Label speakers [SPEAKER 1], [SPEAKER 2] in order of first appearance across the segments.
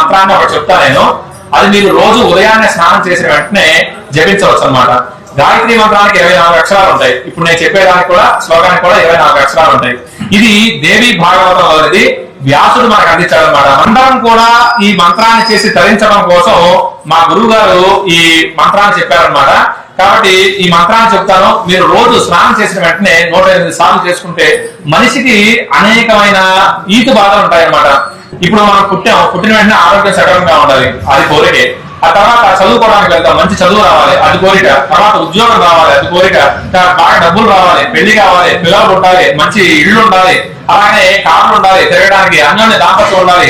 [SPEAKER 1] మంత్రాన్ని ఒకటి చెప్తా నేను. అది మీరు రోజు ఉదయాన్నే స్నానం చేసిన వెంటనే జపించవచ్చు అన్నమాట. గాయత్రి మంత్రానికి 24 అక్షరాలు ఉంటాయి. ఇప్పుడు నేను చెప్పేదానికి కూడా శ్లోకానికి కూడా 24 అక్షరాలు ఉంటాయి. ఇది దేవి భాగవతంలోనిది. వ్యాసుడు మనకు అందించాడనమాట. అందరం కూడా ఈ మంత్రాన్ని చేసి తరించడం కోసం మా గురువు గారు ఈ మంత్రాన్ని చెప్పారనమాట. కాబట్టి ఈ మంత్రాన్ని చెప్తాను. మీరు రోజు స్నానం చేసిన వెంటనే 108 సార్లు చేసుకుంటే మనిషికి అనేకమైన ఈతి బాధలు ఉంటాయన్నమాట. ఇప్పుడు మనం పుట్టిన వెంటనే ఆరోగ్యం సక్రమంగా ఉండాలి, అది కోరికే. ఆ తర్వాత చదువుకోవడానికి వెళ్తాం, మంచి చదువు రావాలి, అది కోరిక. తర్వాత ఉద్యోగం రావాలి, అది కోరిక. బాగా డబ్బులు రావాలి, పెళ్లి కావాలి, పిల్లలు ఉండాలి, మంచి ఇళ్ళు ఉండాలి, అలాగే కార్లు ఉండాలి, తిరగడానికి, అన్యోన్య దాంపత్యం ఉండాలి.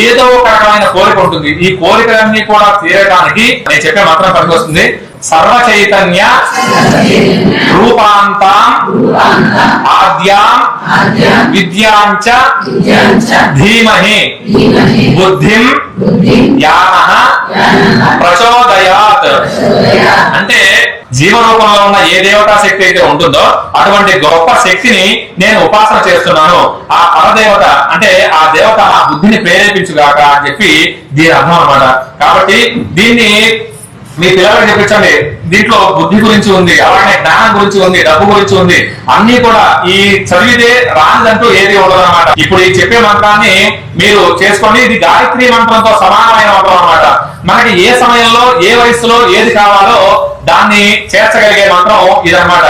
[SPEAKER 1] ఏదో ఒక రకమైన కోరిక ఉంటుంది. ఈ కోరికలన్నీ కూడా తీరడానికి నేను చెప్పే మంత్రం పనికొస్తుంది. సర్వ చైతన్య రూపాంతాం ఆద్యాం విద్యాంచ ధీమహి బుద్ధిం యానః ప్రచోదయాత్. అంటే జీవరూపంలో ఉన్న ఏ దేవతా శక్తి అయితే ఉంటుందో అటువంటి గొప్ప శక్తిని నేను ఉపాసన చేస్తున్నాను. ఆ పరదేవత అంటే ఆ దేవత నా బుద్ధిని ప్రేరేపించుగాక అని చెప్పి దీని అర్థం అన్నమాట. కాబట్టి దీన్ని మీ పిల్లలకు చెప్పించండి. దీంట్లో బుద్ధి గురించి ఉంది, అలాగే జ్ఞానం గురించి ఉంది, డబ్బు గురించి ఉంది. అన్ని కూడా ఈ చదివితే రానిదంటూ ఏది ఉండదు అన్నమాట. ఇప్పుడు ఈ చెప్పే మంత్రాన్ని మీరు చేసుకోండి. ఇది గాయత్రి మంత్రంతో సమానమైన మంత్రం అన్నమాట. మనకి ఏ సమయంలో ఏ వయస్సులో ఏది కావాలో దాన్ని చేర్చగలిగే మంత్రం ఇదన్నమాట.